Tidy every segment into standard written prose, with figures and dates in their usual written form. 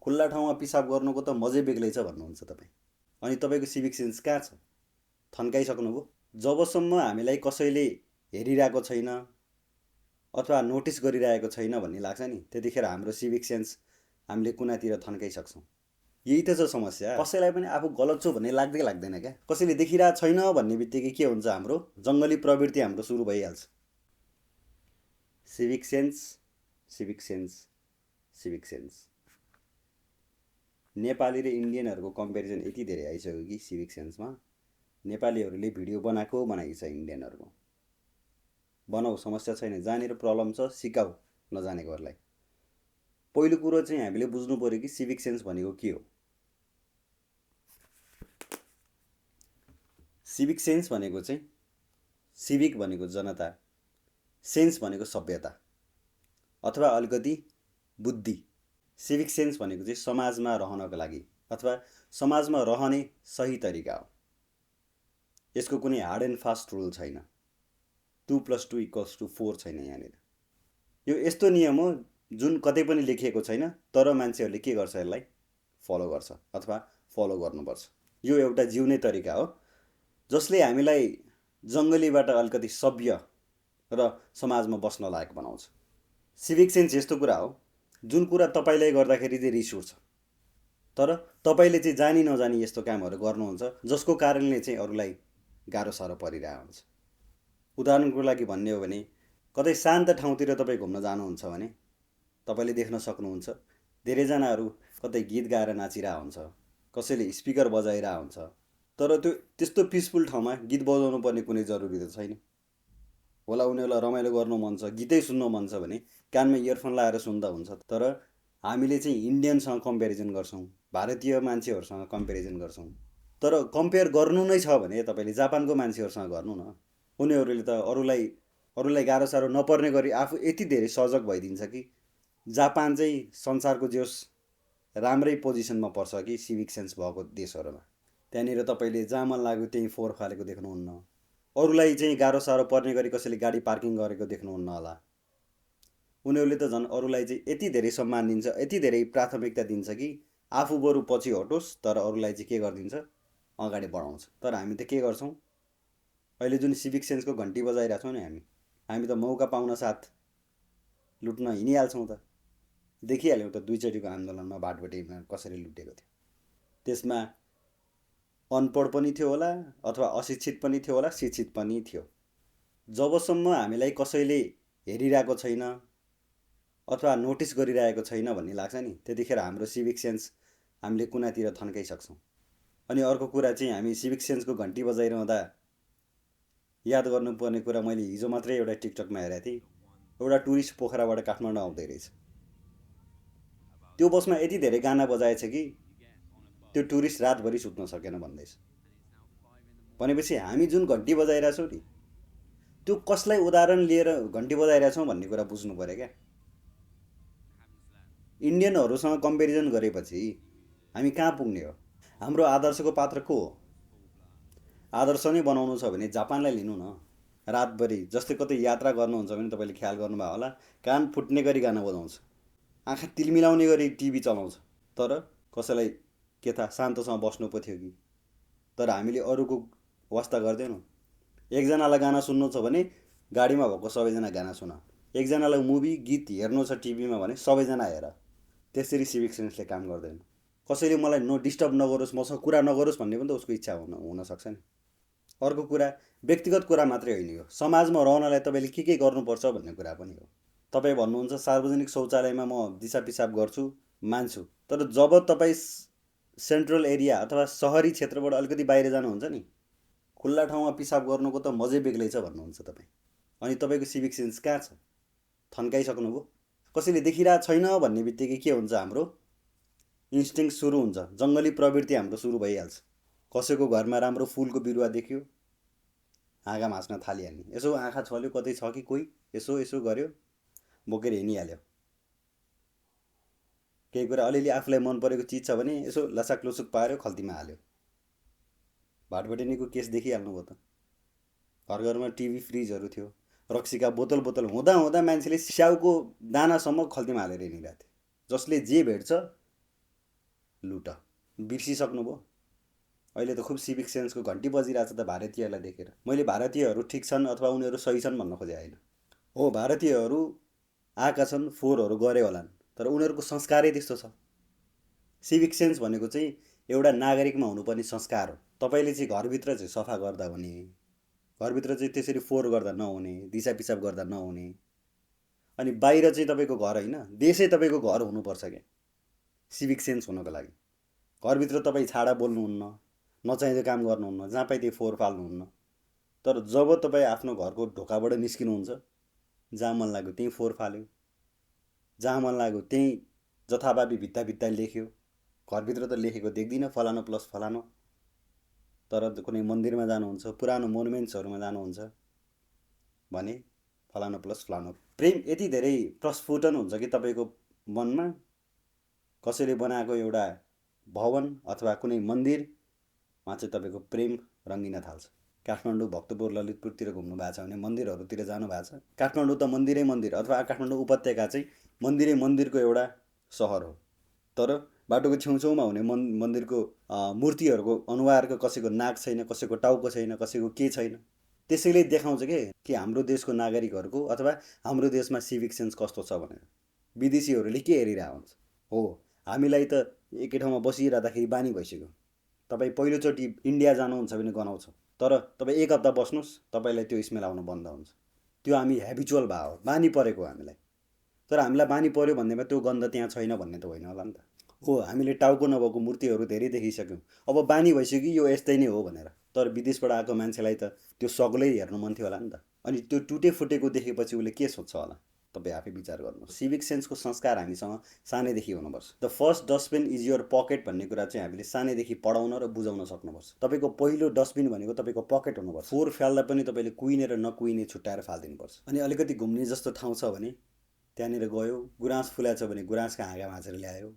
खुल्ला ठाउँमा पिसाब गर्नुको त मजै बेग्लै छ भन्नुहुन्छ तपाईँ। अनि तपाईँको सिभिक सेन्स कहाँ छ? थन्काइसक्नुभयो। जबसम्म हामीलाई कसैले हेरिरहेको छैन अथवा नोटिस गरिरहेको छैन भन्ने लाग्छ नि, त्यतिखेर हाम्रो सिभिक सेन्स हामीले कुनातिर थन्काइसक्छौँ। यही त छ समस्या। कसैलाई पनि आफू गलत छु भन्ने लाग्दैन क्या। कसैले देखिरहेको छैन भन्ने बित्तिकै के हुन्छ, हाम्रो जङ्गली प्रवृत्ति हाम्रो सुरु भइहाल्छ। Civic sense, civic sense, civic sense. Nepali र इन्डियनहरूको कम्पेरिजन यति धेरै आइसक्यो कि सिभिक सेन्समा, नेपालीहरूले भिडियो बनाएको छ इन्डियनहरूको। बनाऊ, समस्या छैन। जहाँनिर प्रब्लम छ सिकाऊ नजानेकोहरूलाई। पहिलो कुरो चाहिँ हामीले बुझ्नु पऱ्यो कि सिभिक सेन्स भनेको के हो। सिभिक सेन्स भनेको चाहिँ, सिभिक भनेको जनता, सेन्स भनेको सभ्यता अथवा अलिकति बुद्धि। सिभिक सेन्स भनेको चाहिँ समाजमा रहनको लागि अथवा समाजमा रहने सही तरिका हो। यसको कुनै हार्ड एन्ड फास्ट रुल छैन। 2+2=4 छैन यहाँनिर। यो यस्तो नियम हो जुन कतै पनि लेखिएको छैन, तर मान्छेहरूले के गर्छ, यसलाई फलो गर्छ अथवा फलो गर्नुपर्छ। यो एउटा जिउने तरिका हो जसले हामीलाई जङ्गलीबाट अलिकति सभ्य र समाजमा बस्न लायक बनाउँछ। सिभिक सेन्स यस्तो कुरा हो जुन कुरा तपाईँले गर्दाखेरि चाहिँ रिस उठ्छ, तर तपाईँले चाहिँ जानी नजानी यस्तो कामहरू गर्नुहुन्छ जसको कारणले चाहिँ अरूलाई गाह्रो साह्रो परिरहेको हुन्छ। उदाहरणको लागि भन्ने हो भने, कतै शान्त ठाउँतिर तपाईँ घुम्न जानुहुन्छ भने तपाईँले देख्न सक्नुहुन्छ धेरैजनाहरू कतै गीत गाएर नाचिरहेको हुन्छ, कसैले स्पिकर बजाइरहेको हुन्छ। तर त्यस्तो पिसफुल ठाउँमा गीत बजाउनु पर्ने कुनै जरुरी त छैन होला। उनीहरूलाई रमाइलो गर्नु मन छ, गीतै सुन्नु मन छ भने कानमा इयरफोन लगाएर सुन्दा हुन्छ। तर हामीले चाहिँ इन्डियनसँग कम्पेरिजन गर्छौँ, भारतीय मान्छेहरूसँग कम्पेरिजन गर्छौँ। तर कम्पेयर गर्नु नै छ भने तपाईँले जापानको मान्छेहरूसँग गर्नु न। उनीहरूले त अरूलाई गाह्रो साह्रो नपर्ने गरी आफू यति धेरै सजग भइदिन्छ कि जापान चाहिँ संसारको जोस राम्रै पोजिसनमा पर्छ कि सिभिक सेन्स भएको देशहरूमा। त्यहाँनिर तपाईँले जहाँ मन लाग्यो त्यहीँ फोहोर फालेको देख्नुहुन्न। अरूलाई चाहिँ गाह्रो साह्रो पर्ने गरी कसैले गाडी पार्किङ गरेको देख्नुहुन्न होला। उनीहरूले त झन् अरूलाई चाहिँ यति धेरै सम्मान दिन्छ, यति धेरै प्राथमिकता दिन्छ कि आफू बरु पछि हटोस्, तर अरूलाई चाहिँ के गरिदिन्छ, अगाडि बढाउँछ। तर हामी त के गर्छौँ, अहिले जुन सिभिक सेन्सको घन्टी बजाइरहेको छौँ नि हामी त मौका पाउन साथ लुट्न हिँडिहाल्छौँ त। देखिहाल्यौँ त 2चोटिको आन्दोलनमा भाटबटीमा कसरी लुटेको थियो। त्यसमा अनपढ पनि थियो होला अथवा अशिक्षित पनि थियो होला, शिक्षित पनि थियो। जबसम्म हामीलाई कसैले हेरिरहेको छैन अथवा नोटिस गरिरहेको छैन भन्ने लाग्छ नि, त्यतिखेर हाम्रो सिभिक सेन्स हामीले कुनातिर थन्काइसक्छौँ। अनि अर्को कुरा चाहिँ, हामी सिभिक सेन्सको घन्टी बजाइरहँदा याद गर्नुपर्ने कुरा, मैले हिजो मात्रै एउटा टिकटकमा हेरेको थिएँ। एउटा टुरिस्ट पोखराबाट काठमाडौँ आउँदै रहेछ। त्यो बसमा यति धेरै गाना बजाएछ कि त्यो टुरिस्ट रातभरि सुत्न सकेन भन्दैछ। भनेपछि हामी जुन घन्टी बजाइरहेछौँ नि, त्यो कसलाई उदाहरण लिएर घन्टी बजाइरहेछौँ भन्ने कुरा बुझ्नु पऱ्यो क्या। इन्डियनहरूसँग कम्पेरिजन गरेपछि हामी कहाँ पुग्ने हो? हाम्रो आदर्शको पात्र को हो? आदर्श नै बनाउनु छ भने जापानलाई लिनु न। रातभरि जस्तै कतै यात्रा गर्नुहुन्छ भने तपाईँले ख्याल गर्नुभयो होला, कान फुट्ने गरी गाना बजाउँछ, आँखा तिलमिलाउने गरी टिभी चलाउँछ। तर कसैलाई के थाहा शान्तसँग बस्नु पो थियो कि। तर हामीले अरूको वास्ता गर्दैनौँ। एकजनालाई गाना सुन्नु छ भने गाडीमा भएको सबैजना गाना सुन, एकजनालाई मुभी गीत हेर्नु छ टिभीमा भने सबैजना हेर। त्यसरी सिभिक सेन्सले काम गर्दैन। कसैले मलाई डिस्टर्ब नगरोस्, मसँग कुरा नगरोस् भन्ने पनि त उसको इच्छा हुनसक्छ नि। अर्को कुरा, व्यक्तिगत कुरा मात्रै होइन, यो समाजमा रहनलाई तपाईँले के गर्नुपर्छ भन्ने कुरा पनि हो। तपाईँ भन्नुहुन्छ सार्वजनिक शौचालयमा म दिसा पिसाब गर्छु, मान्छु। तर जब तपाईँ सेन्ट्रल एरिया अथवा सहरी क्षेत्रबाट अलिकति बाहिर जानुहुन्छ नि, खुल्ला ठाउँमा पिसाब गर्नुको त मजै बेग्लै छ भन्नुहुन्छ तपाईँ। अनि तपाईँको सिभिक सेन्स कहाँ छ? थन्काइसक्नुभयो। कसैले देखिरहेको छैन भन्ने बित्तिकै के हुन्छ, हाम्रो इन्स्टिङ सुरु हुन्छ, जङ्गली प्रवृत्ति हाम्रो सुरु भइहाल्छ। कसैको घरमा राम्रो फुलको बिरुवा देख्यो, आँखा हाँस्न थालिहाल्ने। यसो आँखा छल्यो, कतै छ कि कोही, यसो गर्यो, बोकेर हिँडिहाल्यो। केही कुरा अलिअलि आफूलाई मन परेको चिज छ भने यसो लसाक लुसुक पार्यो, खल्तीमा हाल्यो। भाटबटिनीको केस देखिहाल्नुभयो त। घर घरमा टिभी फ्रिजहरू थियो, रक्सीका बोतल हुँदा मान्छेले स्याउको दानासम्म खल्तीमा हालेर हिँडिरहेको थियो। जसले जे भेट्छ लुट बिर्सिसक्नुभयो। अहिले त खुब सिभिक सेन्सको घन्टी बजिरहेछ त भारतीयहरूलाई देखेर। मैले भारतीयहरू ठिक छन् अथवा उनीहरू सही छन् भन्न खोजे होइन। हो, भारतीयहरू आएका छन्, फोहोरहरू गरे होलान्, तर उनीहरूको संस्कारै त्यस्तो छ। सिभिक सेन्स भनेको चाहिँ एउटा नागरिकमा हुनुपर्ने संस्कार हो। तपाईँले चाहिँ घरभित्र चाहिँ सफा गर्दा हुने, घरभित्र चाहिँ त्यसरी फोहोर गर्दा नहुने, दिसा पिसाब गर्दा नहुने, अनि बाहिर चाहिँ तपाईँको घर होइन, देशै तपाईँको घर हुनुपर्छ क्या सिभिक सेन्स हुनको लागि। घरभित्र तपाईँ छाडा बोल्नुहुन्न, नचाहिँदो काम गर्नुहुन्न, जहाँ पाइ त्यही फोहोर फाल्नुहुन्न। तर जब तपाईँ आफ्नो घरको ढोकाबाट निस्किनुहुन्छ, जहाँ मन लाग्यो त्यहीँ फोहोर फाल्यो, जहाँ मन लाग्यो त्यहीँ जथाभावी भित्ता भित्ता लेख्यो। घरभित्र त लेखेको देख्दिनँ फलानु प्लस फलानु, तर कुनै मन्दिरमा जानुहुन्छ, पुरानो मोनुमेन्ट्सहरूमा जानुहुन्छ भने फलानु प्लस फलानु। प्रेम यति धेरै प्रस्फुटन हुन्छ कि तपाईँको मनमा कसैले बनाएको एउटा भवन अथवा कुनै मन्दिरमा चाहिँ तपाईँको प्रेम रङ्गिन थाल्छ। काठमाडौँ, भक्तपुर, ललितपुरतिर घुम्नु भएको छ भने मन्दिरहरूतिर जानु भएको छ। काठमाडौँ त मन्दिरै मन्दिर, अथवा काठमाडौँ उपत्यका चाहिँ मन्दिरै मन्दिरको एउटा सहर हो। तर बाटोको छेउछेउमा हुने मन्दिरको मूर्तिहरूको अनुहारको कसैको नाक छैन, कसैको टाउको छैन, कसैको के छैन। त्यसैले देखाउँछ कि हाम्रो देशको नागरिकहरूको अथवा हाम्रो देशमा सिभिक सेन्स कस्तो छ भनेर। विदेशीहरूले के हेरिरहेको हुन्छ? हो, हामीलाई त एकै ठाउँमा बसिरहँदाखेरि बानी भइसक्यो। तपाईँ पहिलोचोटि इन्डिया जानुहुन्छ भने गनाउँछ, तर तपाईँ एक हप्ता बस्नुहोस्, तपाईँलाई त्यो स्मेल आउनु बन्द हुन्छ। त्यो हामी हेबिचुअल भयो, बानी परेको हामीलाई। तर हामीलाई बानी पर्यो भन्दैमा त्यो गन्ध त्यहाँ छैन भन्ने त होइन होला नि त। हो, हामीले टाउको नभएको मूर्तिहरू धेरै देखिसक्यौँ, अब बानी भइसक्यो यो यस्तै नै हो भनेर। तर विदेशबाट आएको मान्छेलाई त त्यो सग्लै हेर्नु मन थियो होला नि त। अनि त्यो टुटे फुटेको देखेपछि उसले के सोध्छ होला, तपाईँ आफै विचार गर्नु। सिभिक सेन्सको संस्कार हामीसँग सानैदेखि हुनुपर्छ। The first dustbin is your pocket भन्ने कुरा चाहिँ हामीले सानैदेखि पढाउन र बुझाउन सक्नुपर्छ। तपाईँको पहिलो डस्टबिन भनेको तपाईँको पकेट हुनुपर्छ। फोहोर फ्याल्दा पनि तपाईँले कुहिने र नकुहिने छुट्याएर फालिदिनुपर्छ। अनि अलिकति घुम्ने जस्तो ठाउँ छ भने त्यहाँनिर गयो, गुराँस फुल्याएको छ भने गुराँसका हाँगा भाँचेर ल्यायो,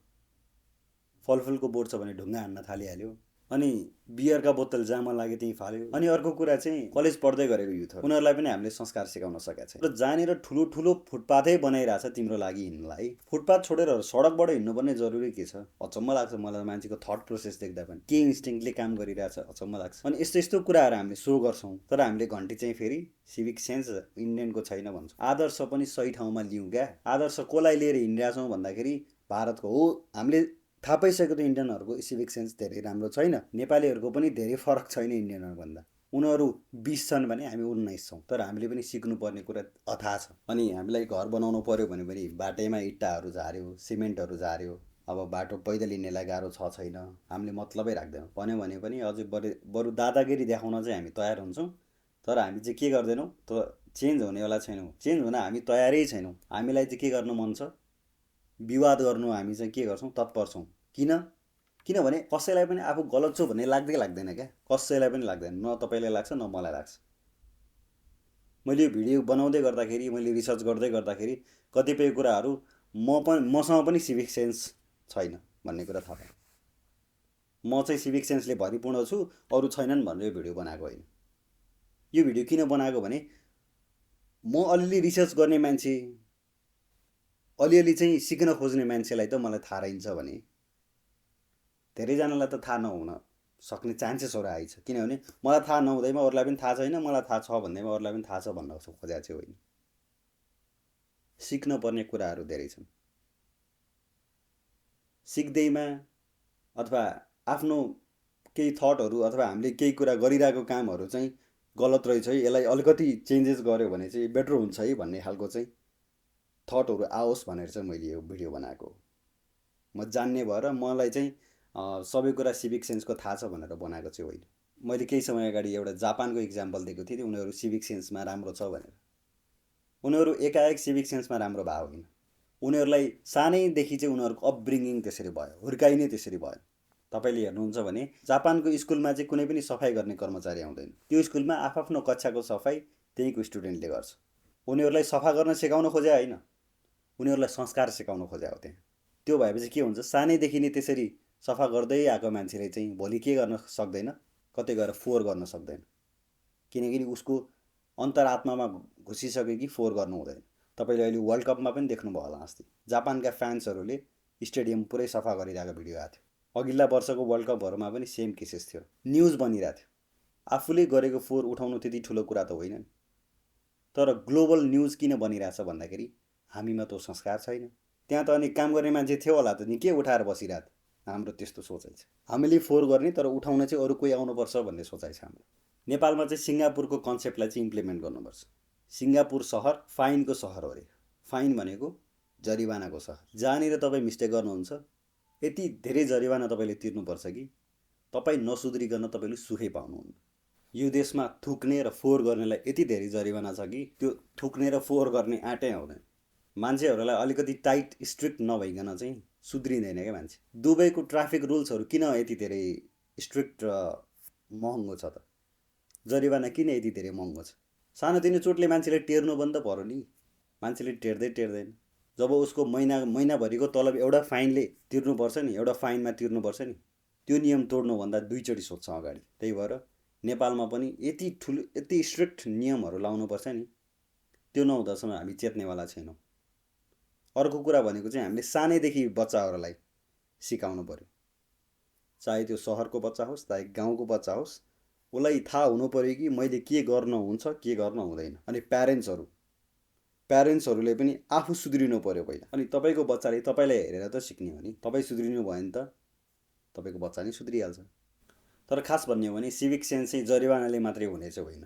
फलफुलको बोट छ भने ढुङ्गा हान्न थालिहाल्यो, अनि बियरका बोतल जहाँ मन लाग्यो त्यहीँ फाल्यो। अनि अर्को कुरा चाहिँ कलेज पढ्दै गरेको युथहरू, उनीहरूलाई पनि हामीले संस्कार सिकाउन सकेका छैन। र जहाँनिर ठुलो ठुलो फुटपाथै बनाइरहेछ तिम्रो लागि हिँड्नलाई, फुटपाथ छोडेर सडकबाट हिँड्नुपर्ने जरुरी के छ? अचम्म लाग्छ मलाई मान्छेको थट प्रोसेस देख्दा पनि, के इन्स्टिङले काम गरिरहेछ अचम्म लाग्छ। अनि यस्तो यस्तो कुराहरू हामीले सो गर्छौँ, तर हामीले घन्टी चाहिँ फेरि सिभिक सेन्स इन्डियनको छैन भन्छौँ। आदर्श पनि सही ठाउँमा लिउँ क्या। आदर्श कसलाई लिएर हिँडिरहेछौँ भन्दाखेरि भारतको हो। हामीले थाहा पाइसकेको त इन्डियनहरूको सिभिक सेन्स धेरै राम्रो छैन, नेपालीहरूको पनि धेरै फरक छैन इन्डियनहरूभन्दा। उनीहरू 20 छन् भने हामी 19 छौँ, तर हामीले पनि सिक्नुपर्ने कुरा अथाह छ। अनि हामीलाई घर बनाउनु पर्यो भने पनि बाटैमा इट्टाहरू झार्यो, सिमेन्टहरू झार्यो, अब बाटो पैदल हिँड्नेलाई गाह्रो छ छैन, हामीले मतलबै राख्दैनौँ। भन्यो भने पनि अझै बरु दादागिरी देखाउन चाहिँ हामी तयार हुन्छौँ, तर हामी चाहिँ के गर्दैनौँ त चेन्ज हुनेवाला छैनौँ। चेन्ज हुन हामी तयारै छैनौँ। हामीलाई चाहिँ के गर्न मन छ? विवाद गर्नु हामी चाहिँ के गर्छौँ? तत्पर छौँ। किनभने कसैलाई पनि आफू गलत छु भन्ने लाग्दैन क्या, कसैलाई पनि लाग्दैन। न तपाईँलाई लाग्छ न मलाई लाग्छ। मैले यो भिडियो बनाउँदै गर्दाखेरि, मैले रिसर्च गर्दै गर्दाखेरि कतिपय कुराहरू मसँग पनि सिभिक सेन्स छैन भन्ने कुरा थाहा पाएँ। म चाहिँ सिभिक सेन्सले भरिपूर्ण छु, अरू छैनन् भनेर यो भिडियो बनाएको होइन। यो भिडियो किन बनाएको भने म अलिअलि रिसर्च गर्ने मान्छे, अलिअलि चाहिँ सिक्न खोज्ने मान्छेलाई त मलाई थाहा रहन्छ भने धेरैजनालाई त थाहा नहुन सक्ने चान्सेसहरू आइछ। किनभने मलाई थाहा नहुँदैमा अरूलाई पनि थाहा छैन, मलाई थाहा छ भन्दैमा अरूलाई पनि थाहा छ भन्न खोजेको चाहिँ होइन। सिक्न पर्ने कुराहरू धेरै छन्। सिक्दैमा अथवा आफ्नो केही थटहरू अथवा हामीले केही कुरा गरिरहेको कामहरू चाहिँ गलत रहेछ है, यसलाई अलिकति चेन्जेस गर्यो भने चाहिँ बेटर हुन्छ है भन्ने खालको चाहिँ थटहरू आओस् भनेर चाहिँ मैले यो भिडियो बनाएको। म जान्ने भएर मलाई चाहिँ सबै कुरा सिभिक सेन्सको थाहा छ भनेर बनाएको चाहिँ होइन। मैले केही समय अगाडि एउटा जापानको इक्जाम्पल दिएको थिएँ, उनीहरू सिभिक सेन्समा राम्रो छ भनेर। उनीहरू एकाएक सिभिक सेन्समा राम्रो भयो होइन, उनीहरूलाई सानैदेखि चाहिँ उनीहरूको अपब्रिङ्गिङ त्यसरी भयो, हुर्काइ नै त्यसरी भयो। तपाईँले हेर्नुहुन्छ भने जापानको स्कुलमा चाहिँ कुनै पनि सफाइ गर्ने कर्मचारी आउँदैन। त्यो स्कुलमा आफ्नो कक्षाको सफाइ त्यहीँको स्टुडेन्टले गर्छ। उनीहरूलाई सफा गर्न सिकाउन खोजे होइन, उनीहरूलाई संस्कार सिकाउन खोजे हो त्यहाँ। त्यो भएपछि के हुन्छ, सानैदेखि नै त्यसरी सफा गर्दै आएको मान्छेले चाहिँ भोलि के गर्न सक्दैन, कतै गएर फोहोर गर्न सक्दैन। किनकि उसको अन्तरात्मामा घुसिसक्यो कि फोहोर गर्नु हुँदैन। तपाईँले अहिले वर्ल्ड कपमा पनि देख्नुभयो होला अस्ति, जापानका फ्यान्सहरूले स्टेडियम पुरै सफा गरिरहेको भिडियो आएको थियो। अघिल्ला वर्षको वर्ल्ड कपहरूमा पनि सेम केसेस थियो, न्युज बनिरहेको थियो। आफूले गरेको फोहोर उठाउनु त्यति ठुलो कुरा त होइन नि, तर ग्लोबल न्युज किन बनिरहेछ भन्दाखेरि हामीमा त्यो संस्कार छैन। त्यहाँ त अनि काम गर्ने मान्छे थियो होला त नि, के उठाएर बसिरहेको। हाम्रो त्यस्तो सोचाइ छ। हामीले फोहोर गर्ने तर उठाउन चाहिँ अरू कोही आउनुपर्छ भन्ने सोचाइ छ हाम्रो। नेपालमा चाहिँ सिङ्गापुरको कन्सेप्टलाई चाहिँ इम्प्लिमेन्ट गर्नुपर्छ। सिङ्गापुर सहर फाइनको सहर हो अरे। फाइन भनेको जरिवानाको सहर। जहाँनिर तपाईँ मिस्टेक गर्नुहुन्छ यति धेरै जरिवाना तपाईँले तिर्नुपर्छ कि तपाईँ नसुध्रिकन तपाईँले सुखै पाउनुहुन्न। यो देशमा थुक्ने र फोहोर गर्नेलाई यति धेरै जरिवाना छ कि त्यो थुक्ने र फोहोर गर्ने आँटै आउँदैन। मान्छेहरूलाई अलिकति टाइट स्ट्रिक्ट नभइकन चाहिँ सुध्रिँदैन क्या मान्छे। दुबईको ट्राफिक रुल्सहरू किन यति धेरै स्ट्रिक्ट र महँगो छ त? जरिवाना किन यति धेरै महँगो छ? सानोतिनो चोटले मान्छेले टेर्नु पनि त पर्यो नि। मान्छेले टेर्दैन। जब उसको महिनाभरिको तलब एउटा फाइनले तिर्नुपर्छ नि, एउटा फाइनमा तिर्नुपर्छ नि, त्यो नियम तोड्नुभन्दा 2 चोटि सोध्छ अगाडि। त्यही भएर नेपालमा पनि यति स्ट्रिक्ट नियमहरू लाउनुपर्छ नि, त्यो नहुँदासम्म हामी चेत्नेवाला छैनौँ। अर्को कुरा भनेको चाहिँ हामीले सानैदेखि बच्चाहरूलाई सिकाउनु पर्यो, चाहे त्यो सहरको बच्चा होस् चाहे गाउँको बच्चा होस्, उसलाई थाहा हुनु पर्यो कि मैले के गर्न हुन्छ के गर्न हुँदैन। अनि प्यारेन्ट्सहरूले पनि आफू सुध्रिनु पर्यो पहिला। अनि तपाईँको बच्चाले तपाईँलाई हेरेर त सिक्ने हो नि। तपाईँ सुध्रिनु भयो भने त तपाईँको बच्चा नै सुध्रिहाल्छ। तर खास भन्ने हो भने सिभिक सेन्स चाहिँ जरिवानाले मात्रै हुने चाहिँ होइन।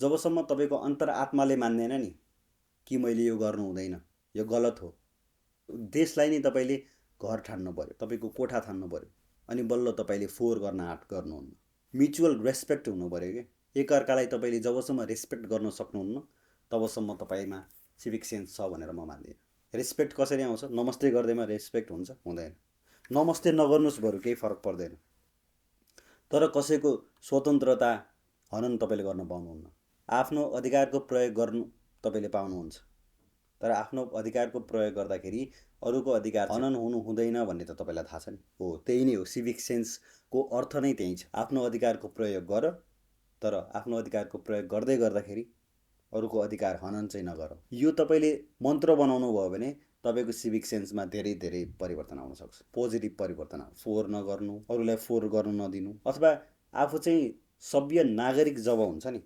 जबसम्म तपाईँको अन्तरआत्माले मान्दैन नि कि मैले यो गर्नु हुँदैन, यो गलत हो, देशलाई नै तपाईँले घर ठान्नु पर्यो, तपाईँको कोठा ठान्नु पर्यो, अनि बल्ल तपाईँले फोहोर गर्न आँट गर्नुहुन्न। म्युचुअल रेस्पेक्ट हुनु पर्यो कि एकअर्कालाई तपाईँले जबसम्म रेस्पेक्ट गर्न सक्नुहुन्न तबसम्म तपाईँमा सिभिक सेन्स छ भनेर म मान्दिनँ। रेस्पेक्ट कसरी आउँछ? नमस्ते गर्दैमा रेस्पेक्ट हुन्छ? हुँदैन। नमस्ते नगर्नुहोस् बरु केही फरक पर्दैन, तर कसैको स्वतन्त्रता हनन तपाईँले गर्न पाउनुहुन्न। आफ्नो अधिकारको प्रयोग गर्नु तपाईँले पाउनुहुन्छ, तर आफ्नो अधिकारको प्रयोग गर्दाखेरि अरूको अधिकार हनन हुनु हुँदैन भन्ने त तपाईँलाई थाहा छ नि। हो, त्यही नै हो सिभिक सेन्सको अर्थ नै त्यही छ। आफ्नो अधिकारको प्रयोग गर, तर आफ्नो अधिकारको प्रयोग गर्दै गर्दाखेरि अरूको अधिकार हनन चाहिँ नगर। यो तपाईँले मन्त्र बनाउनु भयो भने तपाईँको सिभिक सेन्समा धेरै धेरै परिवर्तन आउन सक्छ। पोजिटिभ परिवर्तन आउँछ। फोहोर नगर्नु, अरूलाई फोहोर गर्नु नदिनु, अथवा आफू चाहिँ सभ्य नागरिक जब हुन्छ नि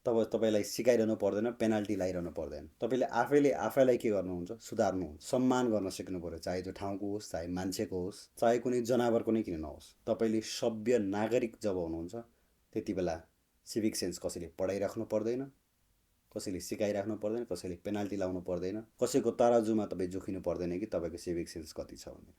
तब तपाईँलाई सिकाइरहनु पर्दैन, पेनाल्टी लगाइरहनु पर्दैन। तपाईँले आफैलाई के गर्नुहुन्छ? सुधार्नुहुन्छ, सम्मान गर्न सिक्नु पर्यो। चाहे त्यो ठाउँको होस्, चाहे मान्छेको होस्, चाहे कुनै जनावरको नै किन नहोस्। तपाईँले सभ्य नागरिक जब हुनुहुन्छ त्यति बेला सिभिक सेन्स कसैले पढाइराख्नु पर्दैन, कसैले सिकाइराख्नु पर्दैन, कसैले पेनाल्टी लाउनु पर्दैन, कसैको तराजुमा तपाईँ जोखिनु पर्दैन कि तपाईँको सिभिक सेन्स कति छ भनेर।